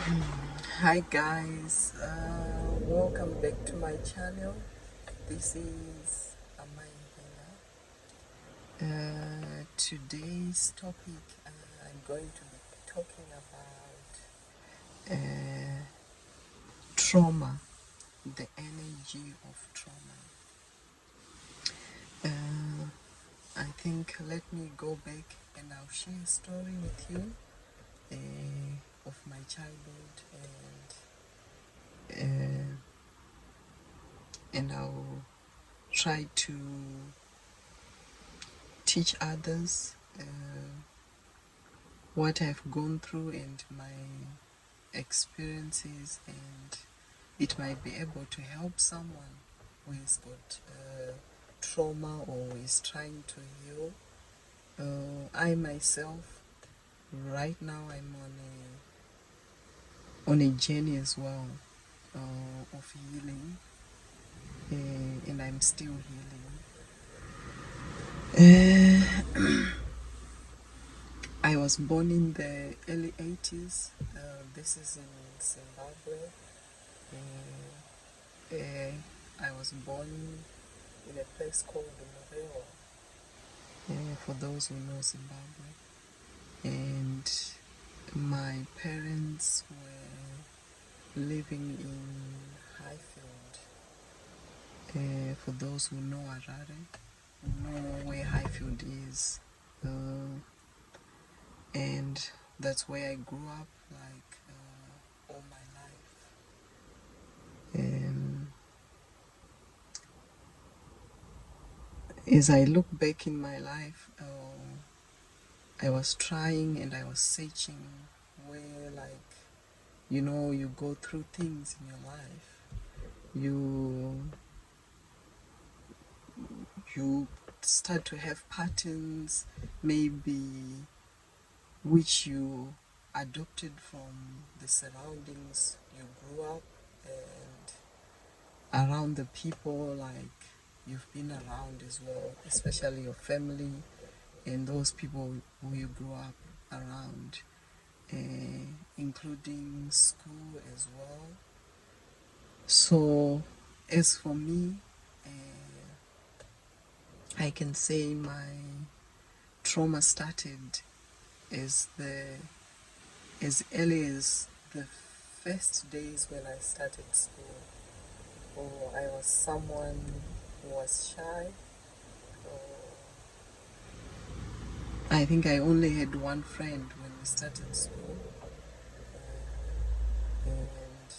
Hi guys, welcome back to my channel. This is Amaya. Today's topic, I'm going to be talking about trauma, the energy of trauma. I think let me go back and I'll share a story with you of my childhood and I'll try to teach others what I've gone through and my experiences, and it might be able to help someone who has got trauma or is trying to heal. I myself, right now, I'm on a journey as well of healing, and I'm still healing. I was born in the early 80s. This is in Zimbabwe. I was born in a place called Morewa, for those who know Zimbabwe. And my parents were living in Highfield. For those who know Harare, who know where Highfield is. And that's where I grew up, like all my life. As I look back in my life, I was trying and I was searching where, like, you go through things in your life. You start to have patterns, maybe which you adopted from the surroundings you grew up and around the people like you've been around as well, especially your family and those people who you grew up around, including school as well. So as for me, I can say my trauma started as early as the first days when I started school. Oh, I was someone who was shy. I think I only had one friend when we started school, and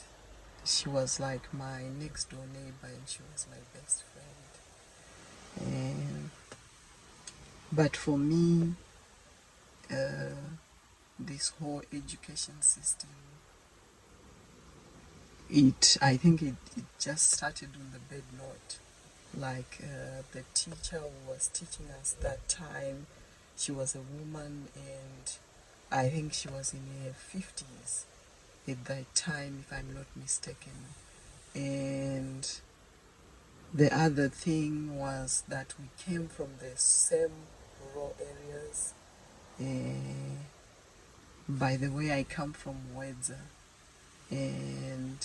she was like my next door neighbor, and she was my best friend. But for me, this whole education system, I think it just started on the bad note. Like the teacher who was teaching us that time, she was a woman, and I think she was in her 50s at that time, if I'm not mistaken. And the other thing was that we came from the same rural areas. By the way, I come from Wedza, and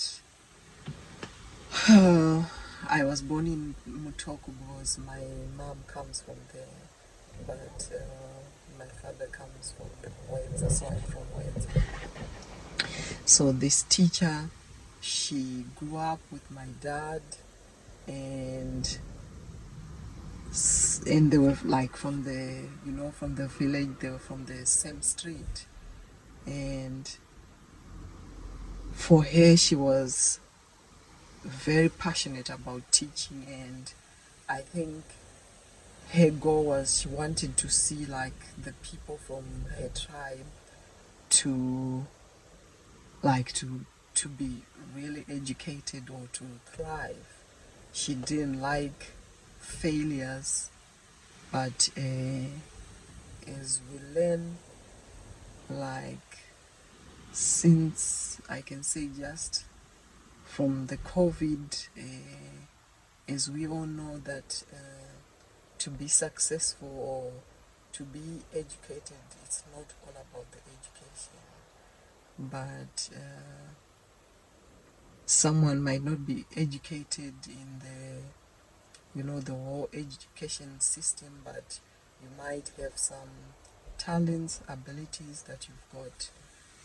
I was born in Mutoko because my mom comes from there, but my father comes from Wedza, so I'm from Wedza. So this teacher, she grew up with my dad, and they were like from the village. They were from the same street, and for her, she was very passionate about teaching, and I think her goal was she wanted to see like the people from her tribe to to be really educated or to thrive. She didn't like failures, but as we learn, like, since I can say just from the COVID, as we all know that to be successful or to be educated, it's not all about the education, but someone might not be educated in the whole education system, but you might have some talents, abilities that you've got.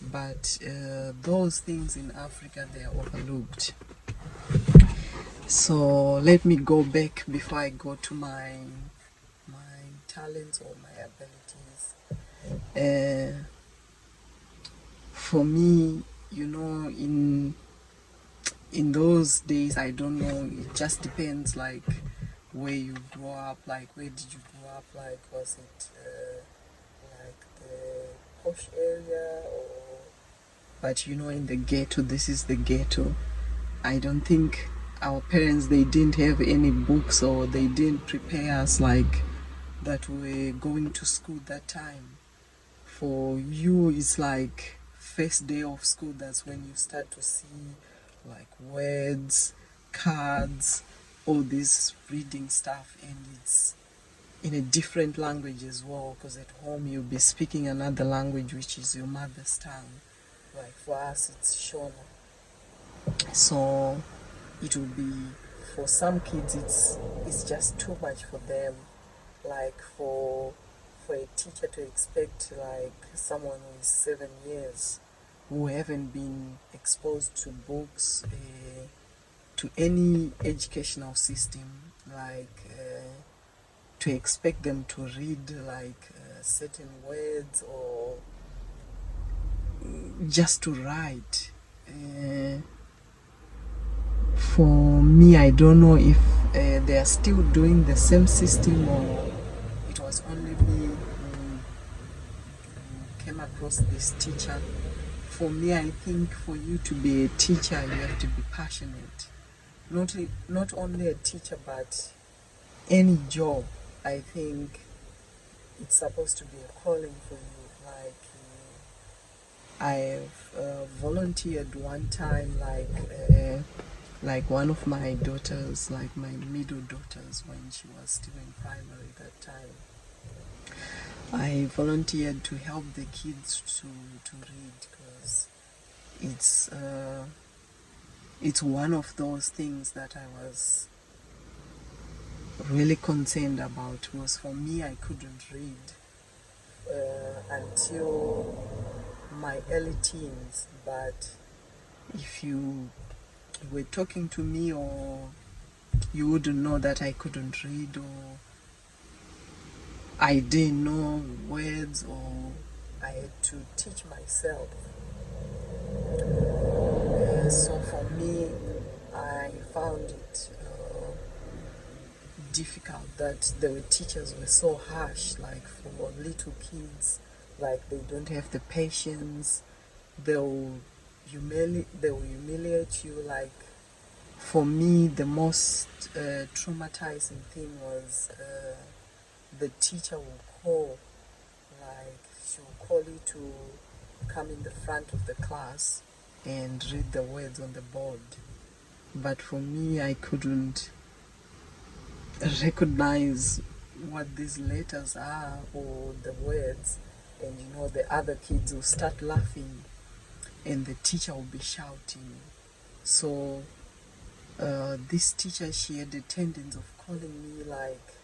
But those things in Africa, they are overlooked. So let me go back before I go to my talents or my abilities. For me, in those days, I don't know, it just depends, like where you grow up, like where did you grow up, like was it like the posh area, or but in the ghetto, this is the ghetto. I don't think our parents, they didn't have any books, or they didn't prepare us like that we're going to school that time. For you, it's like first day of school, that's when you start to see like words, cards, all this reading stuff, and it's in a different language as well, because at home you'll be speaking another language, which is your mother's tongue. Like for us, it's Shona. So it will be, for some kids, it's just too much for them. Like for a teacher to expect like someone who is 7 years, who haven't been exposed to books, to any educational system, like to expect them to read like certain words, or just to write. For me, I don't know if they are still doing the same system, or it was only me who came across this teacher. For me, I think for you to be a teacher, you have to be passionate. Not only a teacher, but any job. I think it's supposed to be a calling for you. Like I've volunteered one time, like one of my daughters, like my middle daughters, when she was still in primary that time. I volunteered to help the kids to read, because it's one of those things that I was really concerned about. Was for me, I couldn't read until my early teens, but if you were talking to me, or you wouldn't know that I couldn't read, or I didn't know words, or I had to teach myself. So for me, I found it difficult that the teachers were so harsh, like for little kids, like they don't have the patience. They'll humiliate you. Like for me, the most traumatizing thing was the teacher will call, like she'll call you to come in the front of the class and read the words on the board. But for me, I couldn't recognize what these letters are, or the words, and the other kids will start laughing, and the teacher will be shouting. So this teacher, she had a tendency of calling me like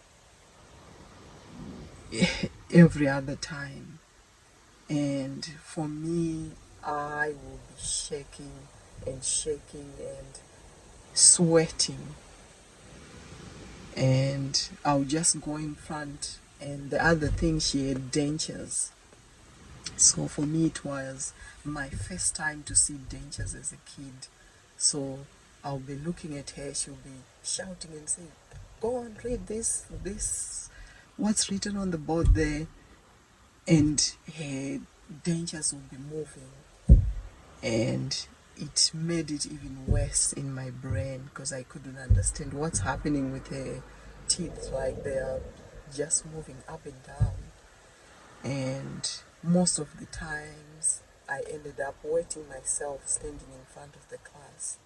every other time, and for me, I will be shaking and sweating, and I'll just go in front. And the other thing, she had dentures. So for me, it was my first time to see dentures as a kid. So I'll be looking at her, she'll be shouting and saying, "Go on, read this, what's written on the board there?" And her dentures will be moving. And it made it even worse in my brain, because I couldn't understand what's happening with her teeth, like they are just moving up and down. And most of the times I ended up wetting myself standing in front of the class,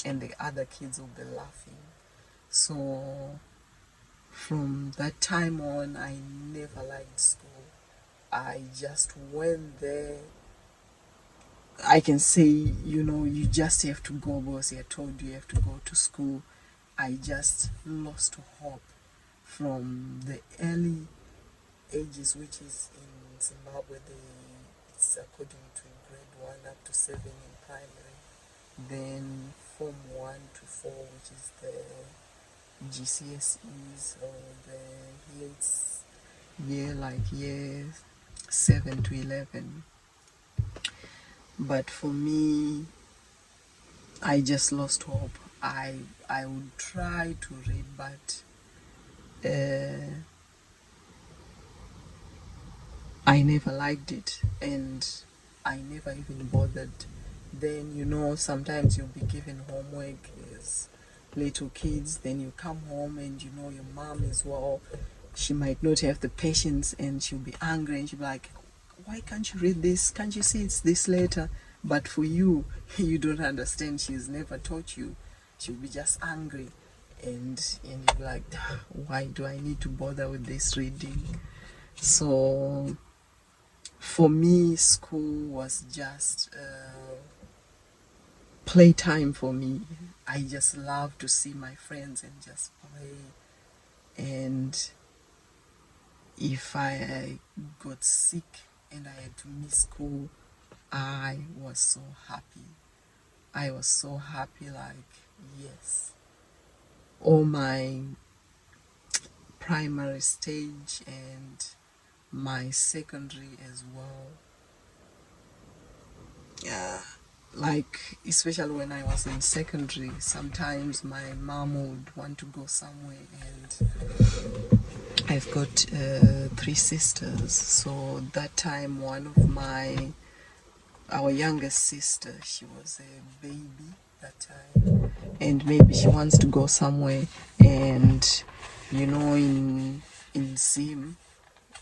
and the other kids will be laughing. So from that time on, I never liked school. I just went there. I can say, you just have to go because you're told you have to go to school. I just lost hope from the early ages, which is in Zimbabwe, it's according to grade 1 up to 7 in primary. Then Form 1 to 4, which is the GCSEs, or year 7 to 11. But for me, I just lost hope. I would try to read, but I never liked it, and I never even bothered. Then, sometimes you'll be given homework as little kids, then you come home and your mom as well, she might not have the patience, and she'll be angry, and she'll be like, why can't you read this? Can't you see it's this letter? But for you, you don't understand. She's never taught you. She'll be just angry, and you'll be like, why do I need to bother with this reading? So for me, school was just playtime for me. I just love to see my friends and just play. And if I got sick and I had to miss school, I was so happy. I was so happy, like, yes. All my primary stage and my secondary as well. Yeah. Like, especially when I was in secondary, sometimes my mom would want to go somewhere, and I've got 3 sisters. So that time, our youngest sister, she was a baby that time, and maybe she wants to go somewhere, and in Zim,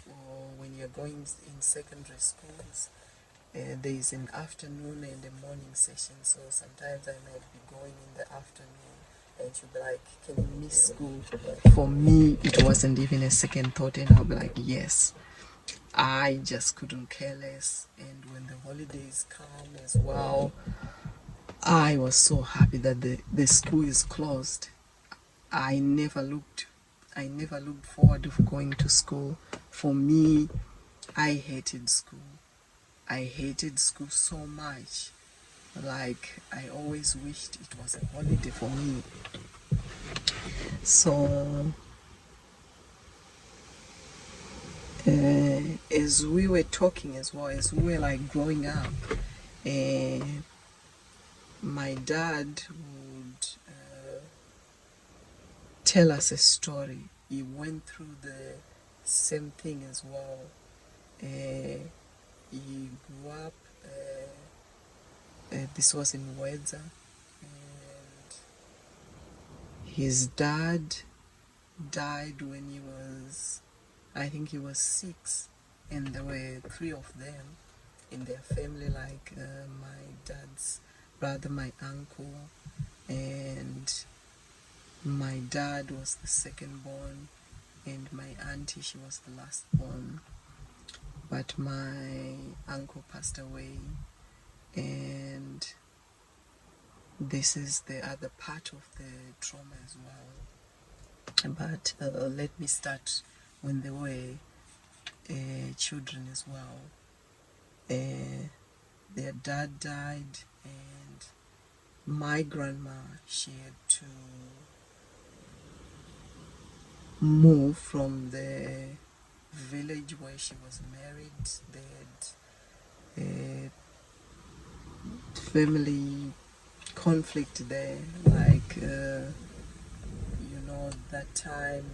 or when you're going in secondary schools, there is an afternoon and a morning session. So sometimes I might be going in the afternoon, and she'll be like, can you miss school? For me, it wasn't even a second thought, and I'll be like, yes. I just couldn't care less. And when the holidays come as well, I was so happy that the school is closed. I never looked forward to going to school. For me, I hated school. I hated school so much. Like, I always wished it was a holiday for me. So as we were talking as well, as we were like growing up, my dad would tell us a story. He went through the same thing as well. He grew up, this was in Wedza, and his dad died when I think he was 6, and there were 3 of them in their family, like my dad's brother, my uncle, and my dad was the second born, and my auntie, she was the last born. But my uncle passed away, and this is the other part of the trauma as well. But let me start when they were children as well. Their dad died, and my grandma, she had to move from the village where she was married. They had family conflict there, like that time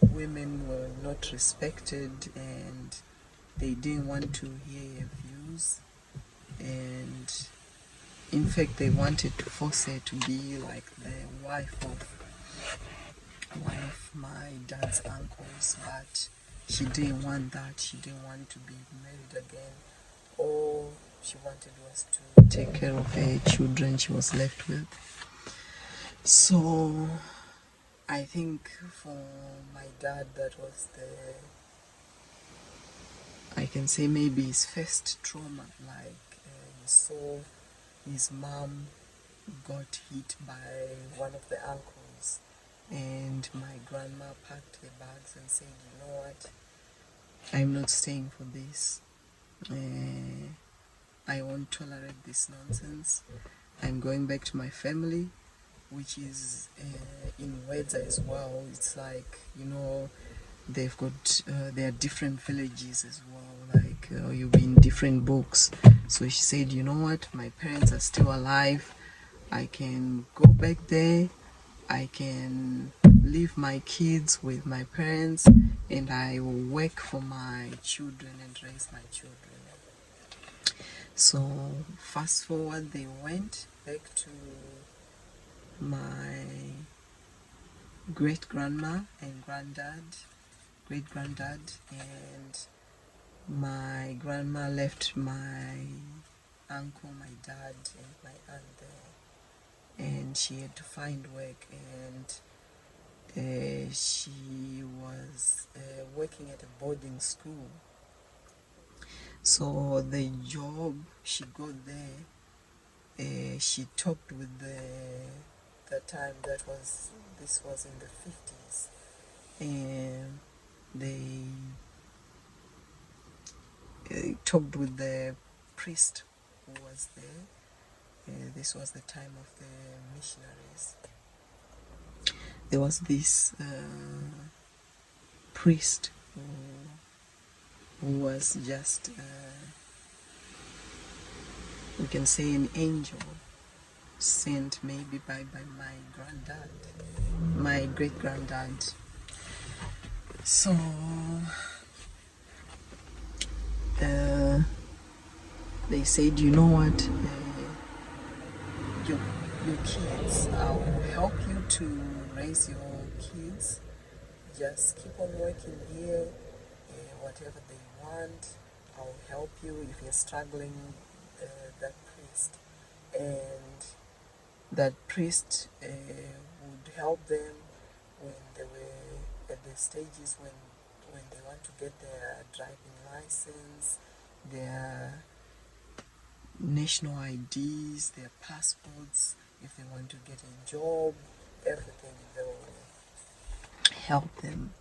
women were not respected, and they didn't want to hear her views, and in fact they wanted to force her to be like the wife of one of my dad's uncles, but she didn't want that. She didn't want to be married again. All she wanted was to take care of her children she was left with. So I think for my dad, that was I can say maybe his first trauma. Like, he saw his mom got hit by one of the uncles, and my grandma packed her bags and said, you know what, I'm not staying for this. I won't tolerate this nonsense. I'm going back to my family, which is in Wedza as well. It's like, they've got, there are different villages as well, like you'll be in different books. So she said, you know what, my parents are still alive. I can go back there. I can leave my kids with my parents, and I will work for my children and raise my children. So fast forward, they went back to my great grandma and great granddad, and my grandma left my uncle, my dad, and my aunt there, and she had to find work, and she was working at a boarding school. So the job she got there, she talked with the time this was in the 50s, and they talked with the priest who was there. This was the time of the missionaries. There was this priest who was just, we can say, an angel sent maybe by my granddad, my great granddad. So they said, you know what, your kids, I'll help you to raise your kids. Just keep on working here, whatever they want, I'll help you if you're struggling. That priest, and that priest would help them when they were at the stages when they want to get their driving license, their national IDs, their passports, if they want to get a job, everything, they'll help them.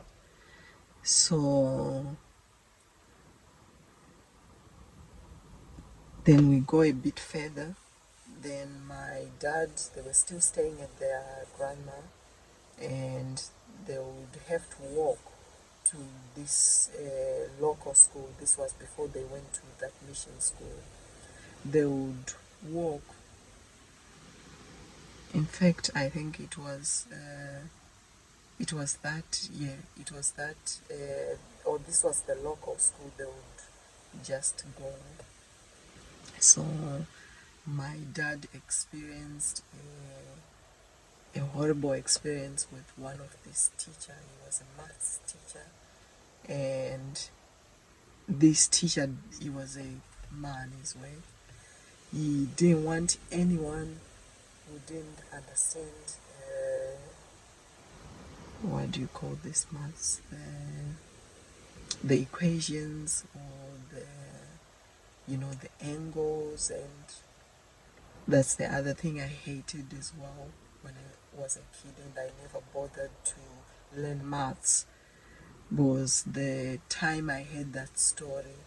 So then we go a bit further. Then my dad, they were still staying at their grandma, and they would have to walk to this local school. This was before they went to that mission school. They would walk. In fact, I think it was that, or this was the local school. They would just go. So my dad experienced a horrible experience with one of this teacher. He was a maths teacher, and this teacher, he was a man his way. He didn't want anyone who didn't understand what do you call this maths, the equations, or the angles. And that's the other thing I hated as well when I was a kid, and I never bothered to learn maths. Was the time I heard that story,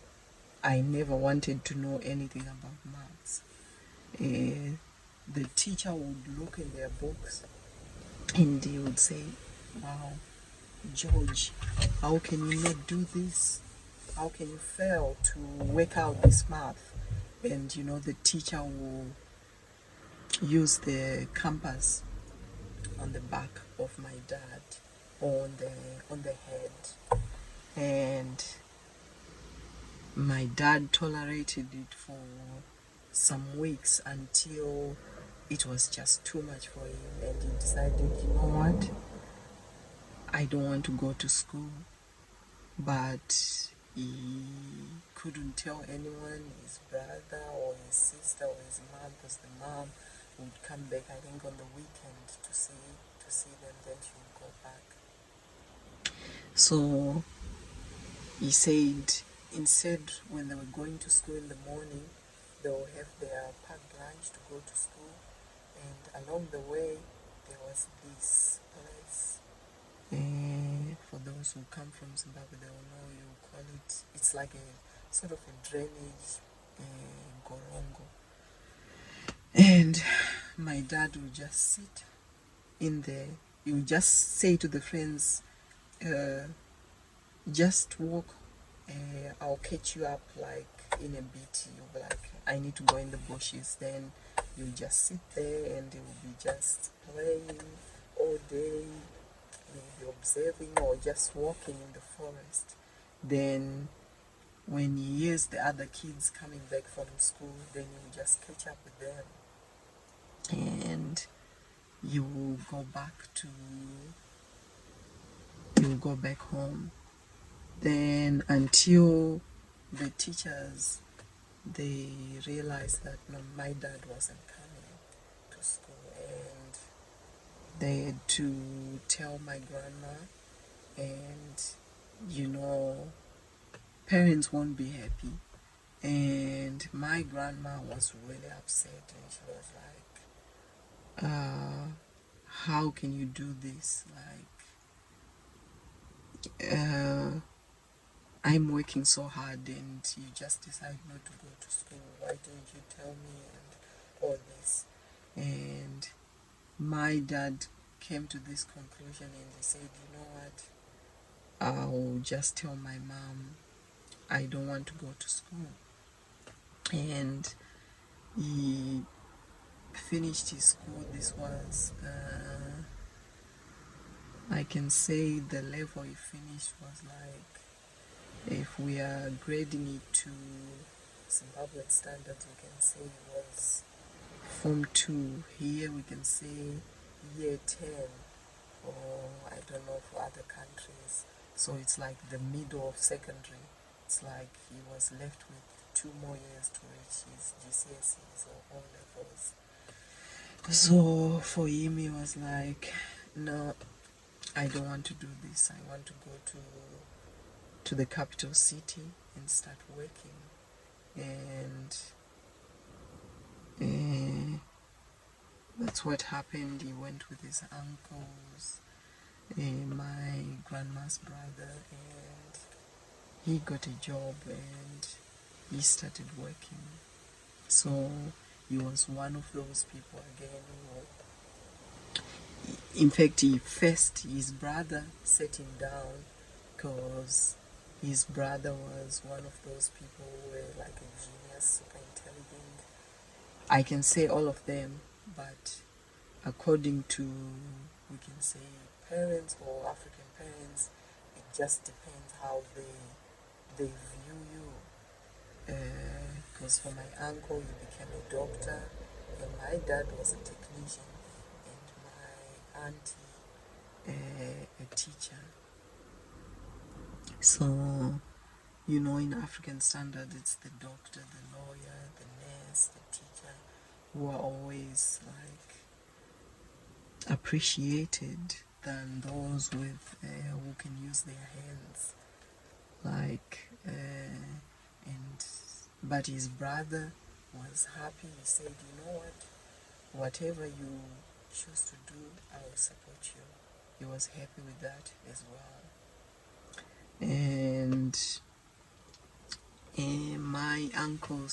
I never wanted to know anything about maths. The teacher would look in their books and he would say, wow, George, how can you not do this? How can you fail to work out this math? And the teacher will use the compass on the back of my dad, or on the head, and my dad tolerated it for some weeks until it was just too much for him, and he decided, you know what, I don't want to go to school. But he couldn't tell anyone, his brother or his sister or his mom, because the mom would come back, I think, on the weekend to see them, then she would go back. So he said, instead, when they were going to school in the morning, they will have their packed lunch to go to school, and along the way there was this place. For those who come from Zimbabwe, they will know, you call it, it's like a sort of a drainage, gorongo. And my dad would just sit in there. He would just say to the friends, just walk, I'll catch you up like in a bit. You'll be like, I need to go in the bushes. Then you just sit there and you will be just playing all day. You'll be observing or just walking in the forest. Then when he hears the other kids coming back from school, then you just catch up with them. And you will go back home. Then until the teachers, they realized that no, my dad wasn't coming to school, and they had to tell my grandma, and parents won't be happy. And my grandma was really upset, and she was like, how can you do this? Like, I'm working so hard and you just decide not to go to school. Why didn't you tell me and all this? And my dad came to this conclusion and he said, you know what? I'll just tell my mom I don't want to go to school. And he finished his school. This was, I can say the level he finished was like, if we are grading it to Zimbabwean standards, we can say it was Form 2. Here we can say Year 10, or I don't know for other countries. So it's like the middle of secondary. It's like he was left with 2 more years to reach his GCSEs or O levels. So for him, he was like, no, I don't want to do this. I want to go to the capital city and start working. And that's what happened. He went with his uncles, my grandma's brother, and he got a job and he started working. So he was one of those people again who, in fact, his brother set him down, because his brother was one of those people who were like a genius, super intelligent. I can say all of them, but according to, we can say, parents or African parents, it just depends how they view you. Because for my uncle, he became a doctor, and my dad was a technician, and my auntie a teacher. So, in African standard, it's the doctor, the lawyer, the nurse, the teacher, who are always like appreciated than those with who can use their hands. But his brother was happy. He said, you know what? Whatever you choose to do, I will support you. He was happy with that as well. And my uncle,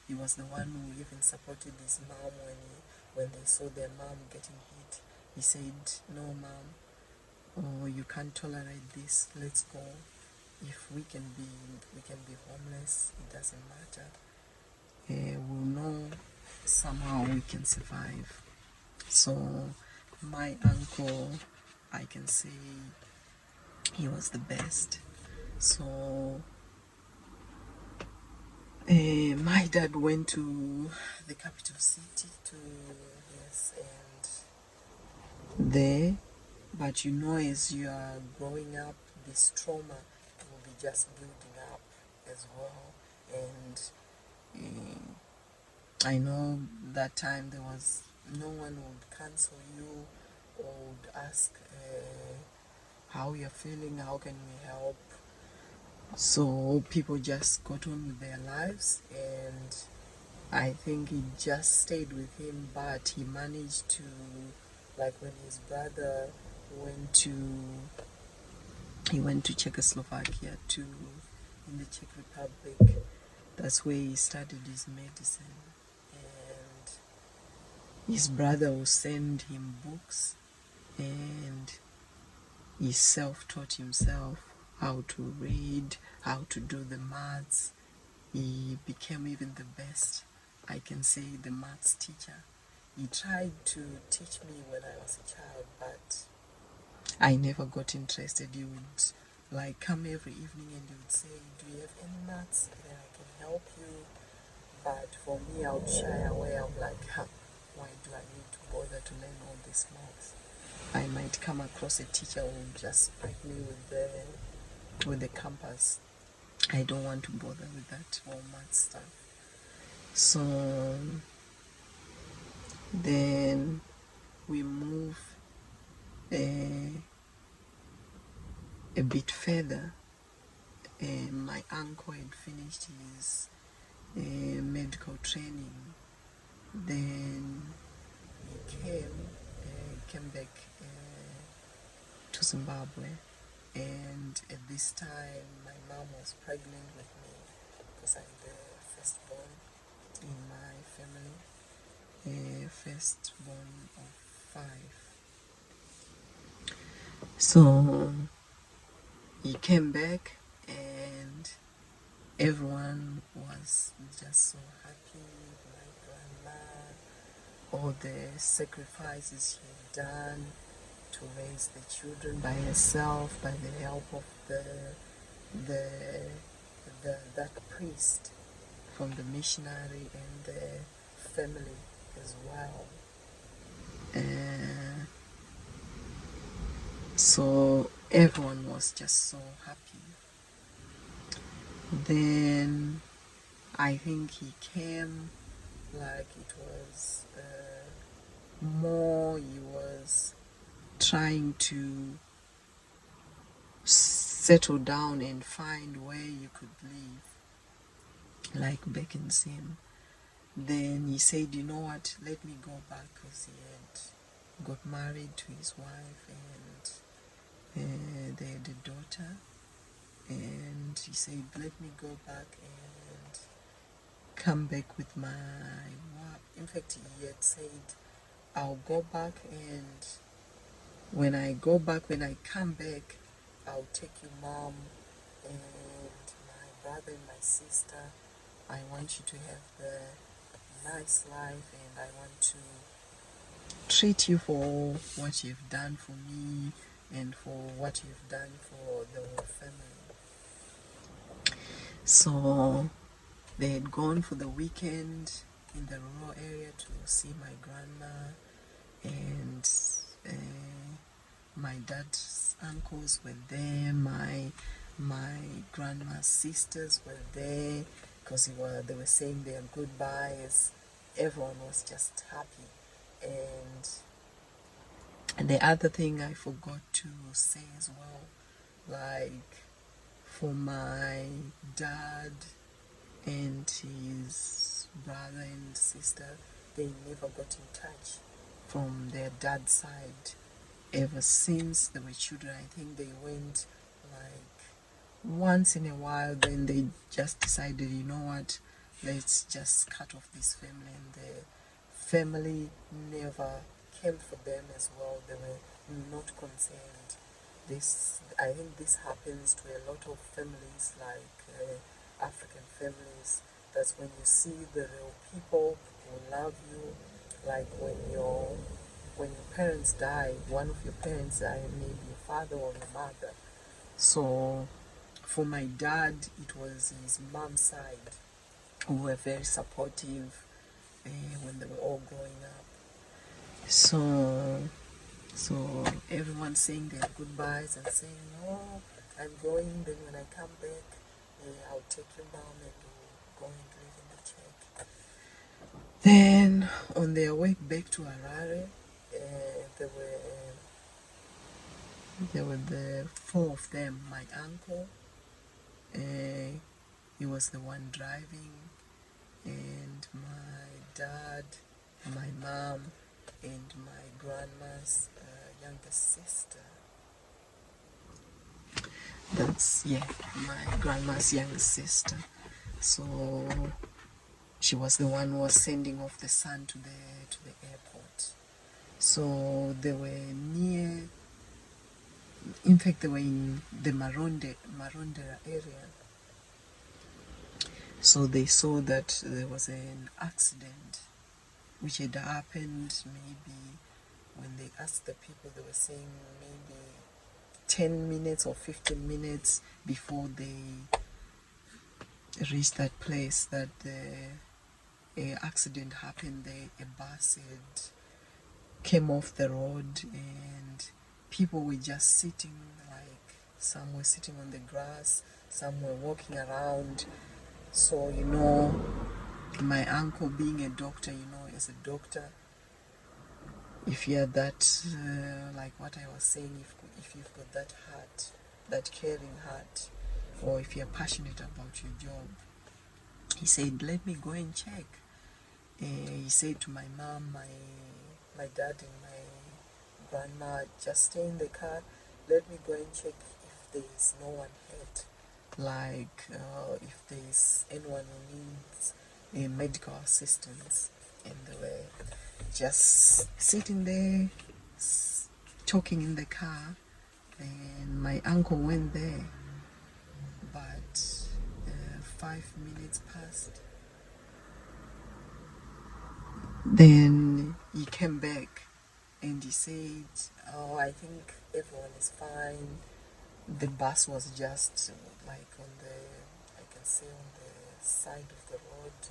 he was the one who even supported his mom when they saw their mom getting hit. He said, no, mom, oh, you can't tolerate this, let's go. If we can be homeless, it doesn't matter. We'll know somehow we can survive. So my uncle, I can say he was the best. So my dad went to the capital city and there, but as you are growing up, this trauma will be just building up as well. And I know that time there was no one would counsel you or would ask how you're feeling, how can we help. So people just got on with their lives, and I think he just stayed with him, but he managed to, like when his brother went to, he went to Czechoslovakia to, in the Czech Republic, that's where he started his medicine. And his brother will send him books, and he self-taught himself how to read, how to do the maths. He became even the best, I can say, the maths teacher. He tried to teach me when I was a child, but I never got interested. He would like come every evening and he would say, "Do you have any maths? Then I can help you." But for me, I would shy away. I'm like, why do I need to bother to learn all this maths? I might come across a teacher who will just spank me with the compass. I don't want to bother with that whole math stuff. So then we move a bit further. My uncle had finished his medical training. Then he came back to Zimbabwe. And at this time, my mom was pregnant with me because I'm the firstborn in my family, firstborn of 5. So he came back, and everyone was just so happy. My grandma, all the sacrifices she had done to raise the children by herself, by the help of that priest from the missionary and the family as well. So everyone was just so happy. Then I think he came, like it was more, he was trying to settle down and find where you could live, like back in Zim. Then he said, you know what, let me go back, because he had got married to his wife, and they had a daughter. And he said, let me go back and come back with my wife. In fact, he had said, I'll go back, and when I come back, I'll take your mom and my brother and my sister. I want you to have the nice life, and I want to treat you for what you've done for me and for what you've done for the whole family. So they had gone for the weekend in the rural area to see my grandma, and my dad's uncles were there, my grandma's sisters were there, because they were saying their goodbyes. Everyone was just happy. And the other thing I forgot to say as well, like for my dad and his brother and sister, they never got in touch from their dad's side ever since they were children. I think they went like once in a while, then they just decided, you know what, let's just cut off this family. And the family never came for them as well. They were not concerned. I think this happens to a lot of families, like African families. That's when you see the real people who love you, like when your parents die, one of your parents die, maybe your father or your mother. So for my dad, it was his mom's side who were very supportive when they were all growing up. So everyone saying their goodbyes and saying, oh, I'm going, then when I come back, I'll take your mom and we'll go and live in the Czech. Then on their way back to Harare, there were the 4 of them, my uncle he was the one driving, and my dad, my mom, and my grandma's youngest sister. That's, yeah, my grandma's youngest sister. So she was the one who was sending off the son to the airport. So they were near, in fact they were in the Marondera area. So they saw that there was an accident which had happened. Maybe when they asked the people, they were saying maybe 10 minutes or 15 minutes before they reached that place that the accident happened there. A bus had came off the road and people were just sitting, like some were sitting on the grass, some were walking around. So, you know, my uncle being a doctor, you know, as a doctor, if you're that, like what I was saying, if you've got that heart, that caring heart, or if you're passionate about your job, he said, let me go and check. He said to my mom, my dad and my grandma, just stay in the car, let me go and check if there is no one hurt, like if there is anyone who needs a medical assistance. And they were just sitting there talking in the car, and my uncle went there, but 5 minutes passed. Then he came back and he said, oh, I think everyone is fine. The bus was just like on the, I can say, on the side of the road.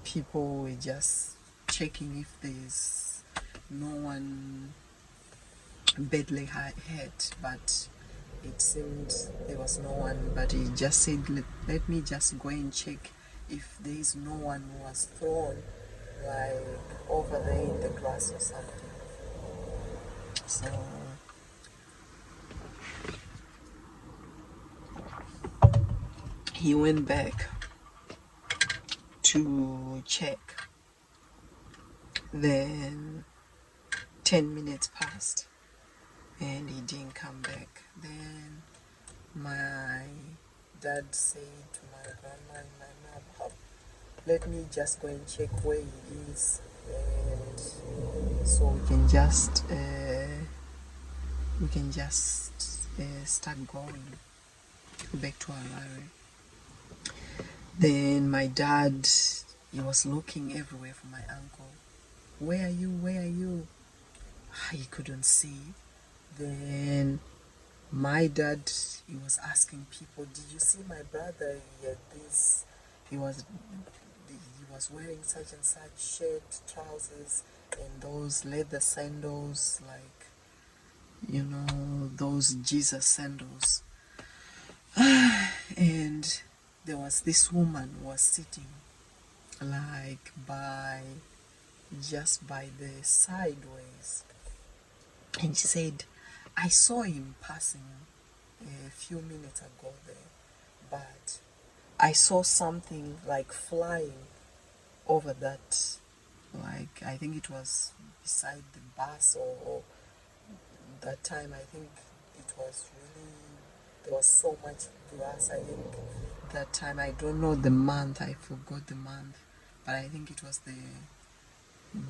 People were just checking if there's no one badly hurt, but it seemed there was no one. But he just said, let me just go and check if there is no one who was thrown like over there in the grass or something. So he went back to check. Then 10 minutes passed and he didn't come back. Then my dad said to my grandma and my mom, let me just go and check where he is, and so we can just start going back to Harare. Then my dad, he was looking everywhere for my uncle. Where are you? Where are you? He couldn't see. Then my dad, he was asking people, did you see my brother? He had this, he was wearing such and such shirt, trousers, and those leather sandals, like, you know, those Jesus sandals. And there was this woman who was sitting like just by the sideways, and she said, I saw him passing a few minutes ago there, but I saw something like flying over that, like I think it was beside the bus, or that time I think it was really, there was so much grass. I think that time, I don't know the month, I forgot the month, but I think it was the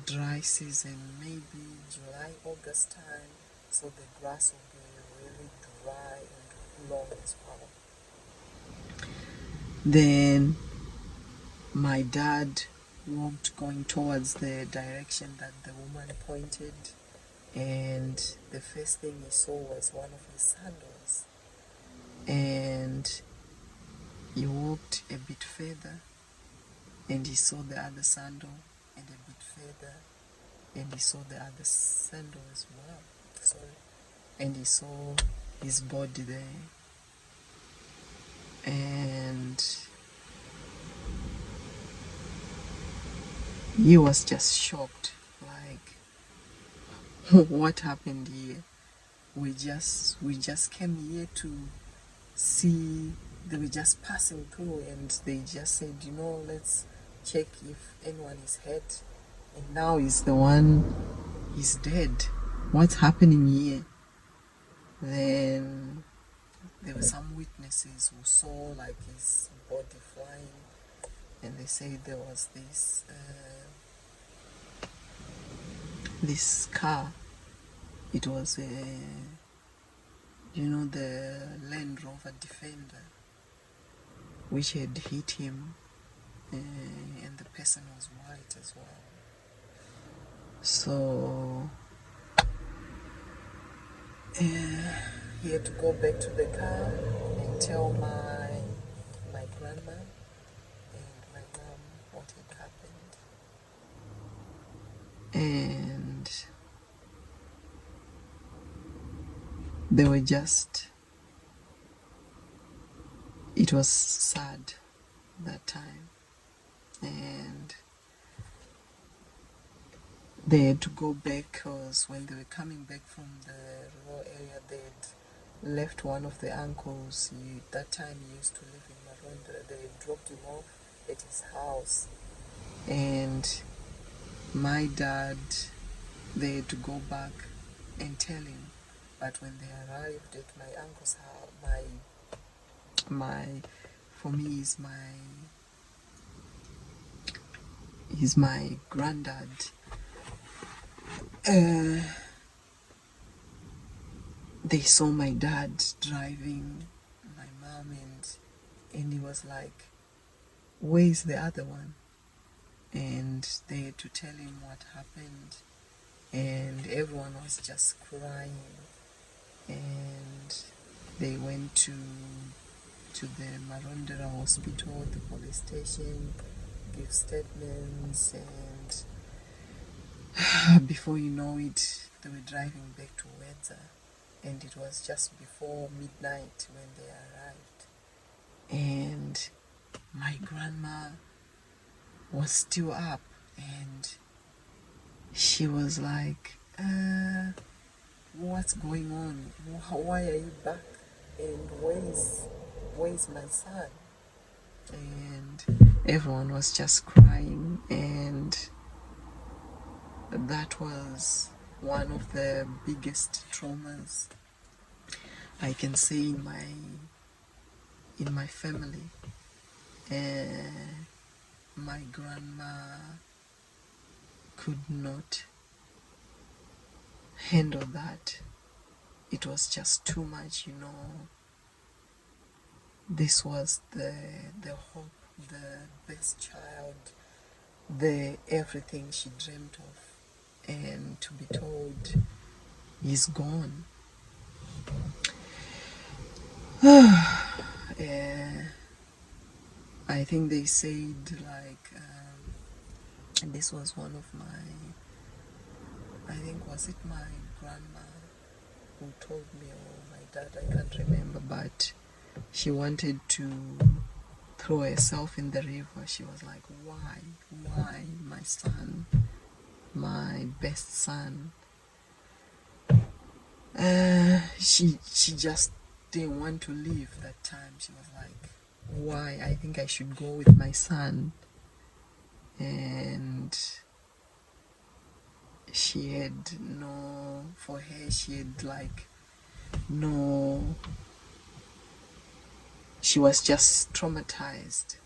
dry season, maybe July, August time, so the grass will be really dry and long as well. Then my dad walked going towards the direction that the woman pointed, and the first thing he saw was one of his sandals, and he walked a bit further and he saw the other sandal, and a bit further and he saw the other sandal as well. Sorry. And he saw his body there, and he was just shocked, like, what happened here? We just came here to see they were just passing through, and they just said, let's check if anyone is hurt. And now he's dead. What's happening here? Then there were some witnesses who saw like his body flying, and they said there was this car. It was the Land Rover Defender, which had hit him, and the person was white as well. So he had to go back to the car and tell my grandma and my mom what had happened. And they were just, it was sad that time. And they had to go back because when they were coming back from the rural area, they had left one of the uncles. That time he used to live in Maronda. They had dropped him off at his house. And my dad, they had to go back and tell him. But when they arrived at my uncle's house, for me, he's my granddad. They saw my dad driving my mom, and he was like, where's the other one? And they had to tell him what happened, and everyone was just crying. And they went to the Marondera hospital, the police station, give statements, and before you know it, they were driving back to Wedza, and it was just before midnight when they arrived. And my grandma was still up, and she was like, what's going on? Why are you back? And where's my son? And everyone was just crying, and that was one of the biggest traumas I can say in my family. My grandma could not handle that. It was just too much, This was the hope, the best child, the everything she dreamt of, and to be told he's gone. I think they said and this was one of was it my grandma who told me, or my dad, I can't remember, but she wanted to throw herself in the river. She was like, why my son, my best son? She just didn't want to leave that time. She was like, why? I think I should go with my son. And she had she was just traumatized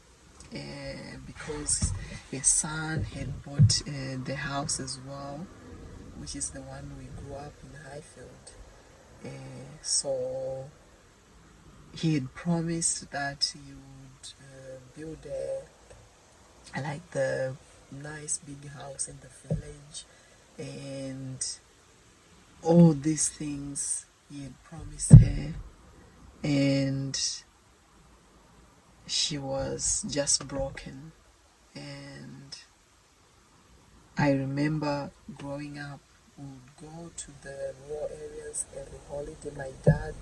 because her son had bought the house as well, which is the one we grew up in Highfield. So he had promised that he would build the nice big house in the village, and all these things he had promised her, and she was just broken. And I remember growing up, we would go to the rural areas every holiday. My dad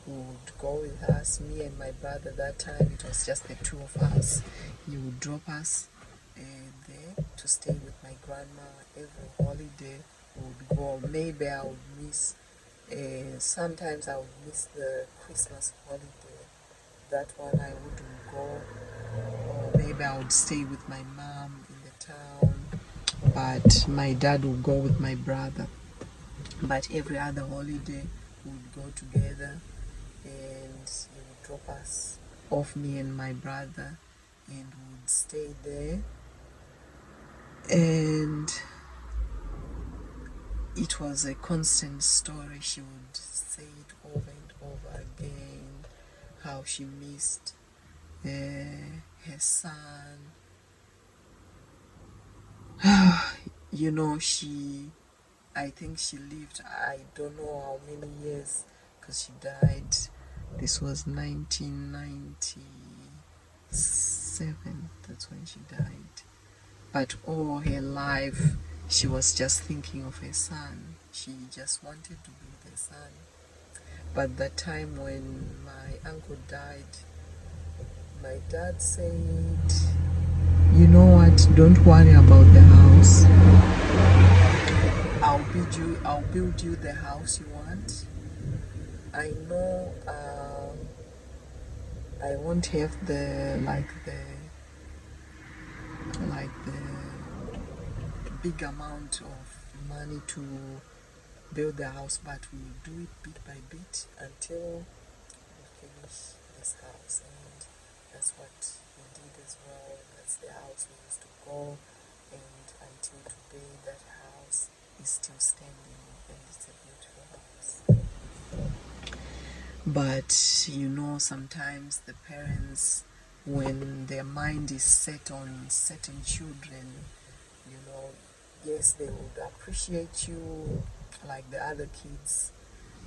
would go with us, me and my brother. That time it was just the two of us. He would drop us there to stay with my grandma every holiday. We would go. Maybe I would miss, sometimes I would miss the Christmas holiday, that one I wouldn't go, or maybe I would stay with my mom in the town, but my dad would go with my brother. But every other holiday we would go together, and he would drop us off, me and my brother, and would stay there. And it was a constant story. She would say it over and over again, how she missed her son. You know, I think she lived, I don't know how many years, because she died, this was 1997, that's when she died. But all her life, she was just thinking of her son. She just wanted to be with her son. But that time when my uncle died, my dad said, you know what, don't worry about the house. I'll build you the house you want. I know I won't have the big amount of money to build the house, but we'll do it bit by bit until we finish this house. And that's what we did as well. That's the house we used to go, and until today that house is still standing, and it's a beautiful house. But you know, sometimes the parents, when their mind is set on certain children, you know, yes, they would appreciate you like the other kids,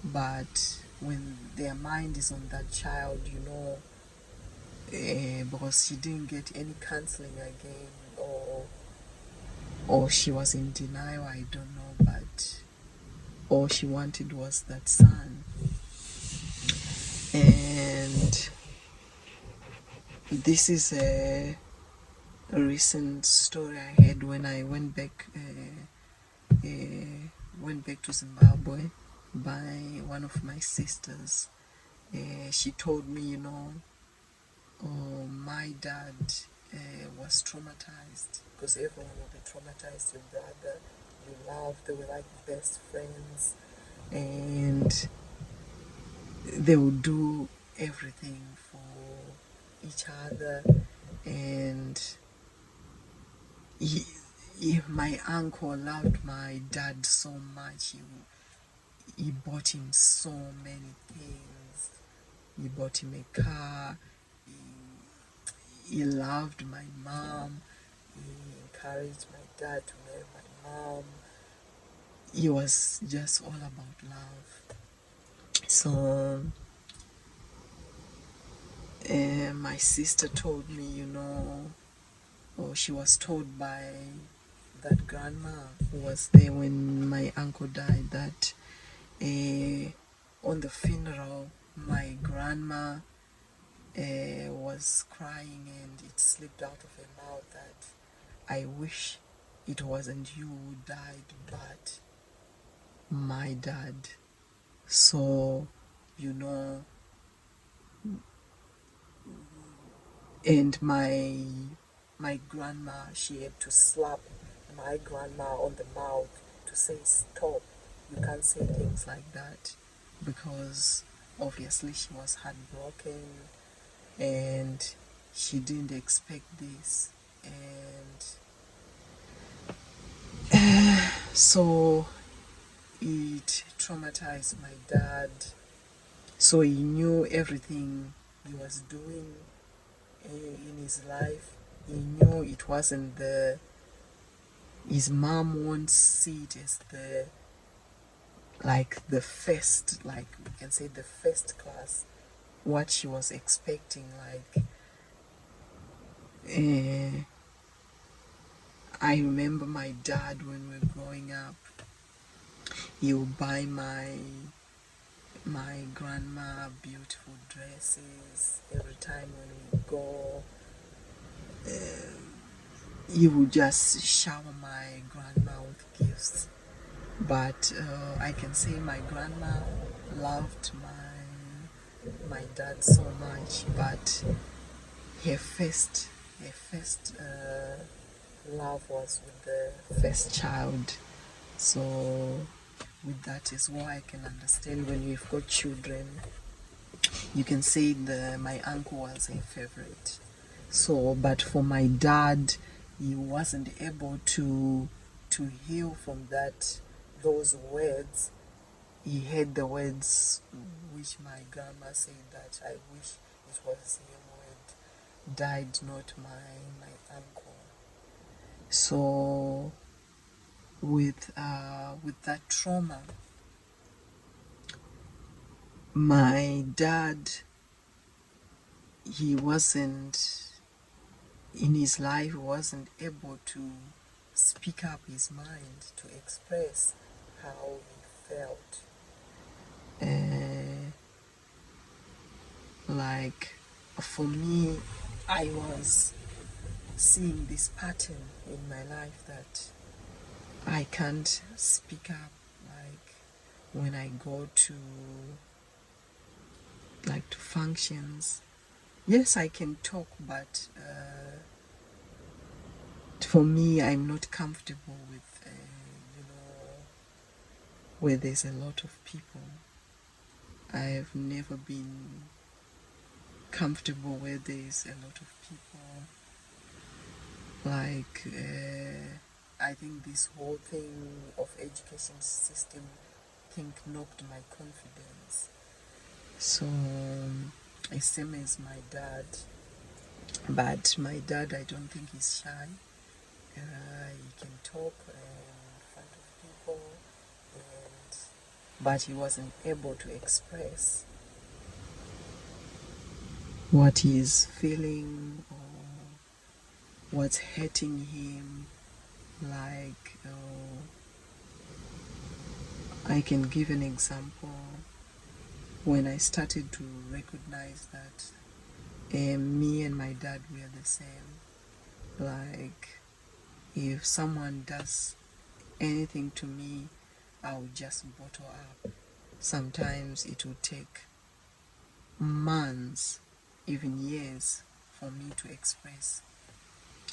but when their mind is on that child, you know, because she didn't get any counseling again, or she was in denial, I don't know, but all she wanted was that son. And this is a recent story I had when I went back to Zimbabwe by one of my sisters. She told me, you know, my dad was traumatized, because everyone will be traumatized. Your brother, you love, they were like best friends, and they would do everything for each other. And my uncle loved my dad so much. He bought him so many things. He bought him a car. He loved my mom. He encouraged my dad to marry my mom. He was just all about love. So my sister told me, you know, or she was told by that grandma who was there when my uncle died, that on the funeral, my grandma was crying, and it slipped out of her mouth that I wish it wasn't you who died, but my dad. So, you know, and my grandma, she had to slap my grandma on the mouth to say stop, you can't say things like that, because obviously she was heartbroken and she didn't expect this. And so it traumatized my dad. So he knew everything he was doing in his life. He knew it wasn't his mom won't see it as the first, like we can say the first class, what she was expecting. Like I remember my dad, when we were growing up, he would buy my grandma beautiful dresses every time when we go. He would just shower my grandma with gifts. But I can say my grandma loved my dad so much, but her first love was with the first child. So with that is why I can understand when you've got children, you can say my uncle was a favorite. So, but for my dad, he wasn't able to heal from those words. He heard the words which my grandma said that I wish it was him who had died, not my uncle. So with that trauma, my dad, he wasn't in his life, wasn't able to speak up his mind, to express how he felt. Like for me, I was seeing this pattern in my life that I can't speak up. Like when I go to functions, yes, I can talk, but for me, I'm not comfortable with where there's a lot of people. I've never been comfortable where there's a lot of people. Like I think this whole thing of education system knocked my confidence. So same as my dad, but my dad, I don't think he's shy. He can talk in front of people, but he wasn't able to express what he's feeling or what's hurting him. Like I can give an example. When I started to recognize that me and my dad were the same, like if someone does anything to me, I'll just bottle up. Sometimes it will take months, even years, for me to express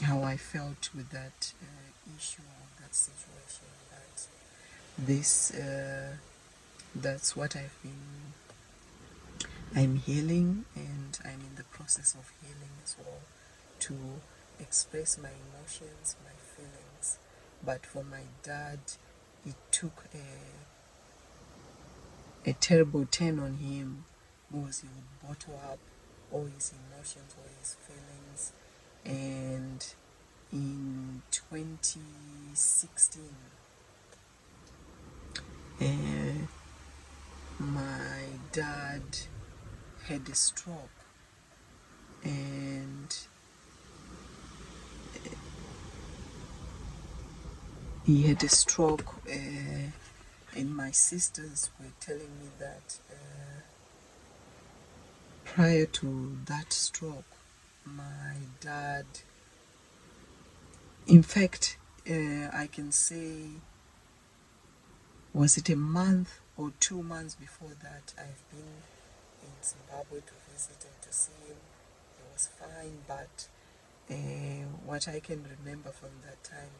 how I felt with that issue or that situation. That's what I'm healing, and I'm in the process of healing as well, to express my emotions, my feelings. But for my dad, it took a terrible turn on him, because he would bottle up all his emotions, all his feelings. And in 2016, my dad had a stroke, and he had a stroke, and my sisters were telling me that prior to that stroke, my dad, in fact, I can say, was it a month or 2 months before that, I've been in Zimbabwe to visit and to see him. He was fine, but what I can remember from that time,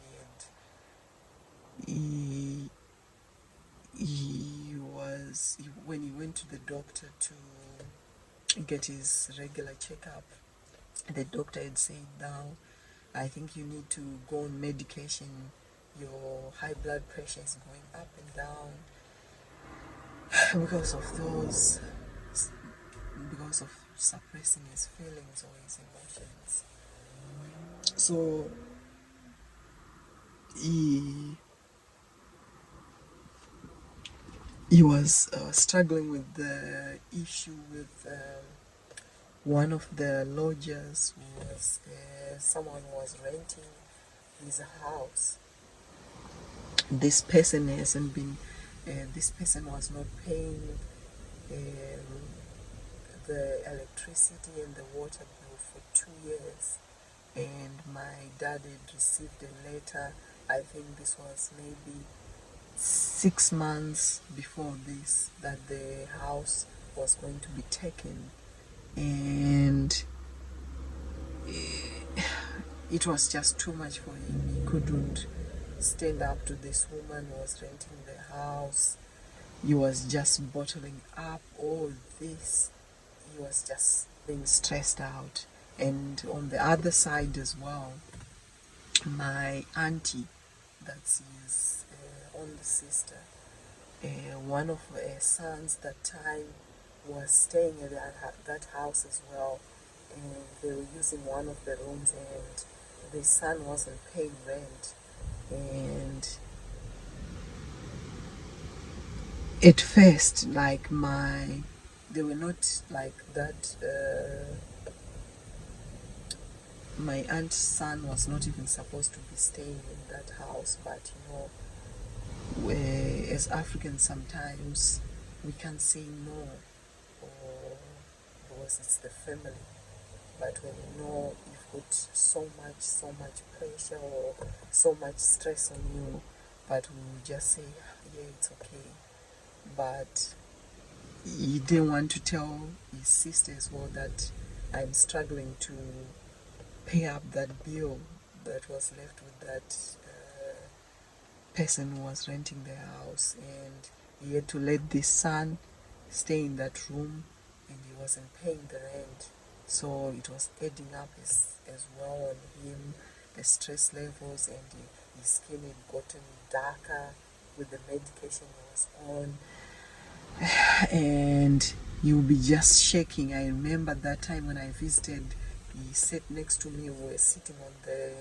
when he went to the doctor to get his regular checkup, the doctor had said, now I think you need to go on medication. Your high blood pressure is going up and down because of suppressing his feelings or his emotions. So he was struggling with the issue with one of the lodgers, who was someone who was renting his house. This person hasn't been, this person was not paying the electricity and the water bill for 2 years. And my dad had received a letter, I think this was maybe 6 months before this, that the house was going to be taken, and it was just too much for him. He couldn't stand up to this woman who was renting the house. He was just bottling up all this. He was just being stressed out. And on the other side as well, my auntie, that's his only sister, one of her sons that time was staying at that house as well, and they were using one of the rooms, and the son wasn't paying rent. And at first, like they were not like that. My aunt's son was not even supposed to be staying in that house, but as Africans sometimes we can't say no, or because it's the family. But when you've got so much pressure or so much stress on you, but we will just say, yeah, it's okay. But he didn't want to tell his sister as well that I'm struggling to pay up that bill that was left with that person who was renting the house, and he had to let this son stay in that room, and he wasn't paying the rent, so it was adding up as well on him, the stress levels, and his skin had gotten darker with the medication he was on, and you'll be just shaking. I remember that time when I visited, he sat next to me. We were sitting on the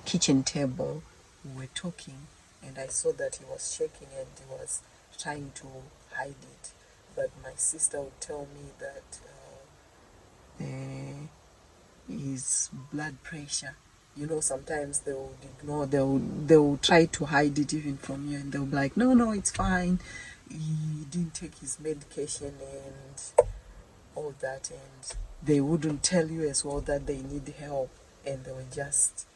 kitchen table, we were talking, and I saw that he was shaking and he was trying to hide it. But my sister would tell me that his blood pressure, sometimes they would ignore, they would try to hide it even from you, and they'll be like, no, it's fine, he didn't take his medication and all that, and they wouldn't tell you as well that they need help, and they were just,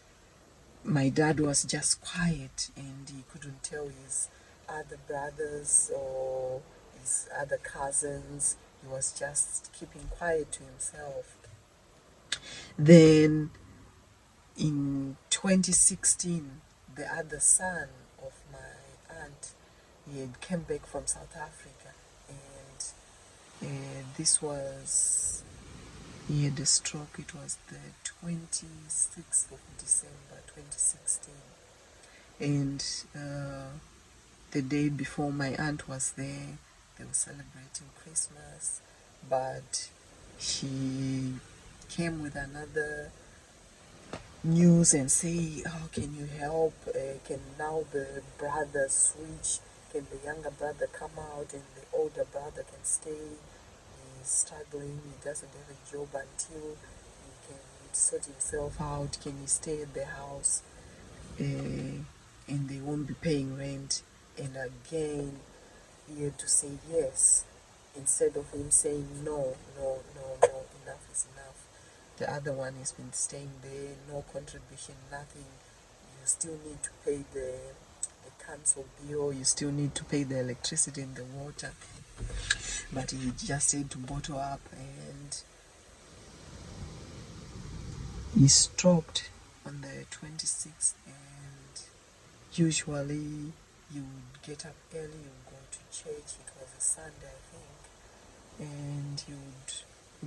my dad was just quiet, and he couldn't tell his other brothers or his other cousins. He was just keeping quiet to himself. Then in 2016, the other son of my aunt, he had came back from South Africa, and this was, he had a stroke. It was the 26th of December 2016, and the day before my aunt was there, they were celebrating Christmas, but she came with another news and say, oh, can you help? Can now the brothers switch? Can the younger brother come out and the older brother can stay? He's struggling, he doesn't have a job until he can sort himself out. Can he stay at the house? And they won't be paying rent. And again, he had to say yes, instead of him saying no, enough is enough. The other one has been staying there, no contribution, nothing. You still need to pay the council bill, you still need to pay the electricity and the water. But he just had to bottle up, and he stroked on the 26th, and usually you would get up early, you would go to church. It was a Sunday, I think, and you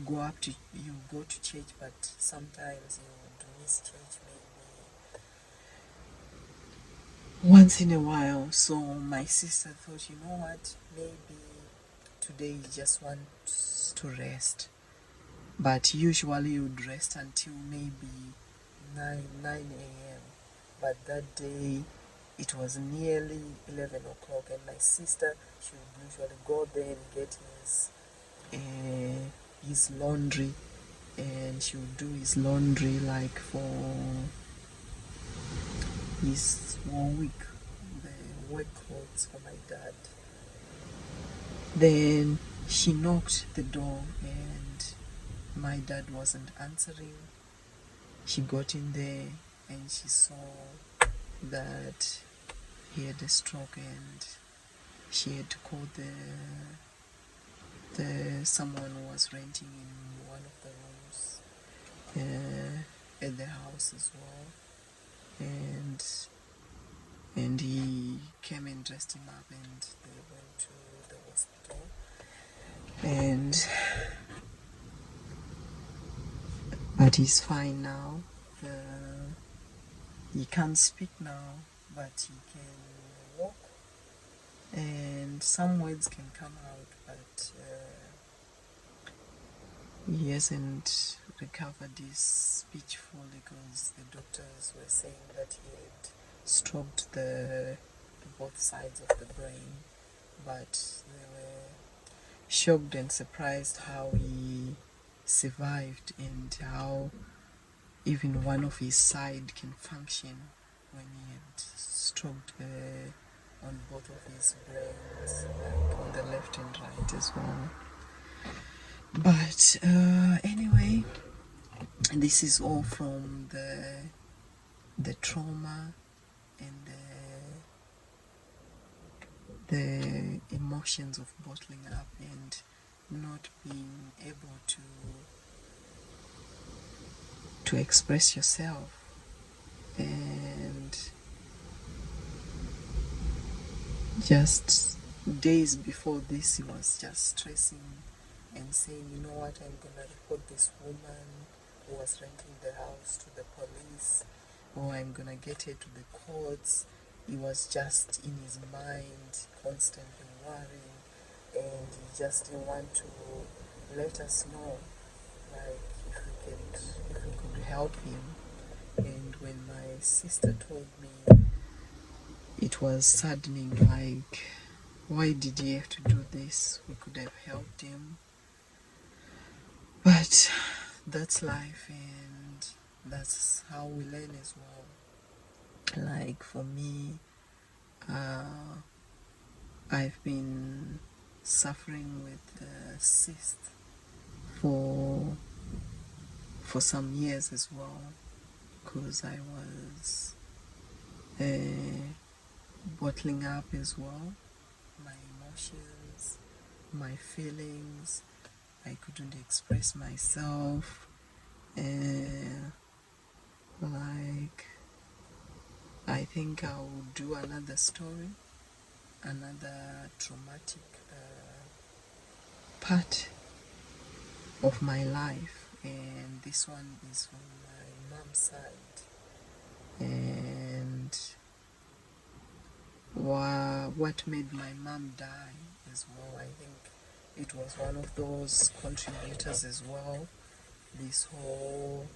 go to church, but sometimes you would miss church maybe once in a while. So my sister thought, you know what, maybe today he just wants to rest. But usually you would rest until maybe 9 a.m. But that day it was nearly 11 o'clock, and my sister, she would usually go there and get his laundry, and she would do his laundry like for his 1 week, the work clothes for my dad. Then she knocked the door, and my dad wasn't answering. She got in there and she saw that he had a stroke, and she had to call the someone was renting in one of the rooms at the house as well, and he came and dressed him up, and they went to the hospital, and but he's fine now. He can't speak now, but he can walk, and some words can come out, but he hasn't recovered his speech fully because the doctors were saying that he had stroked the both sides of the brain, but they were shocked and surprised how he survived and how even one of his side can function when he had stroked on both of his brains, like on the left and right as well. But anyway, this is all from the trauma and the emotions of bottling up and not being able to express yourself. And just days before this, he was just stressing and saying, you know what, I'm gonna report this woman who was renting the house to the police, or I'm gonna get her to the courts. He was just in his mind constantly worrying, and he just didn't want to let us know, like, if we could help him. And when my sister told me, it was saddening, like, why did he have to do this? We could have helped him. But that's life, and that's how we learn as well. Like for me, I've been suffering with cyst for some years as well, because I was bottling up as well my emotions, my feelings. I couldn't express myself, like, I think I'll do another story, another traumatic part of my life, and this one is from my mom's side. And what made my mom die as well, I think it was one of those contributors as well. This whole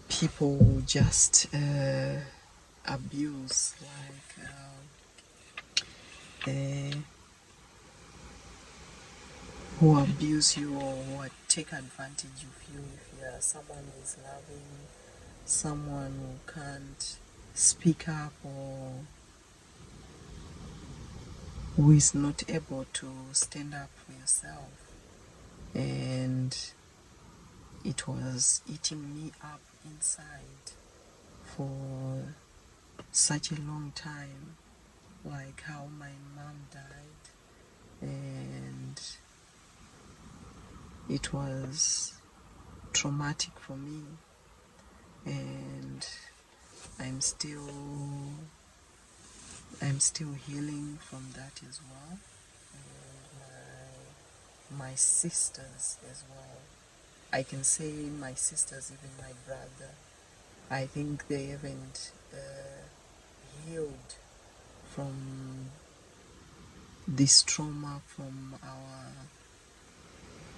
people just abuse, like who abuse you or who take advantage of you. If you are someone who is loving, someone who can't speak up, or who is not able to stand up for yourself. And it was eating me up inside for such a long time, like how my mom died, and it was traumatic for me, and I'm still healing from that as well, and my sisters as well. I can say my sisters, even my brother, I think they haven't healed from this trauma from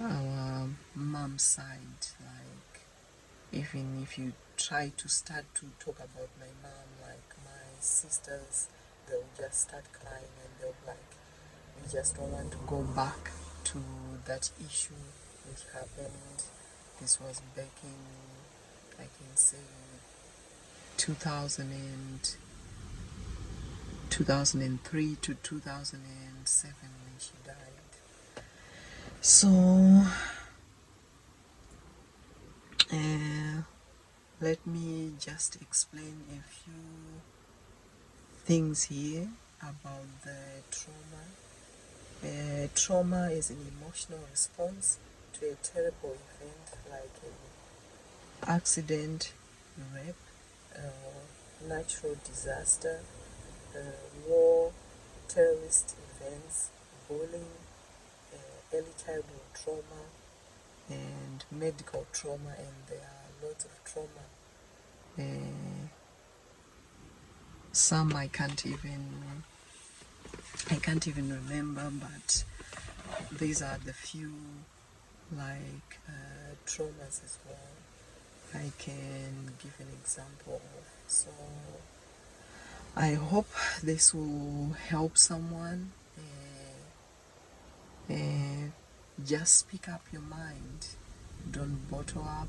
our mom's side. Like, even if you try to start to talk about my mom, like my sisters, they'll just start crying and they'll be like, we just don't want to go back to that issue which happened. This was back in, I can say, 2003 to 2007 when she died. So let me just explain a few things here about the trauma Trauma is an emotional response to a terrible event like an accident, rape, natural disaster, war, terrorist events, bullying, early childhood trauma, and medical trauma, and there are lots of trauma. Some I can't even remember, but these are the few like traumas as well I can give an example of. So I hope this will help someone. Just speak up your mind. Don't bottle up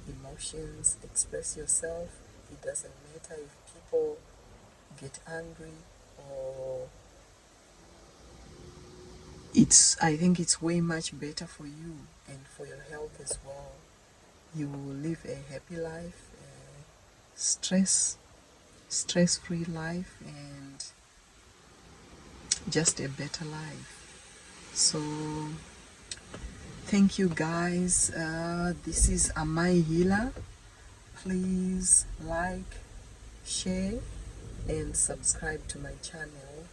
emotions. Express yourself. It doesn't matter if people get angry or I think it's way much better for you and for your health as well. You will live a happy life, a stress-free life, and just a better life. So thank you guys. This is Amai Healer. Please like, share, and subscribe to my channel.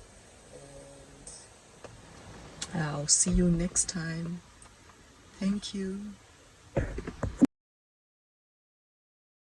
And I'll see you next time. Thank you.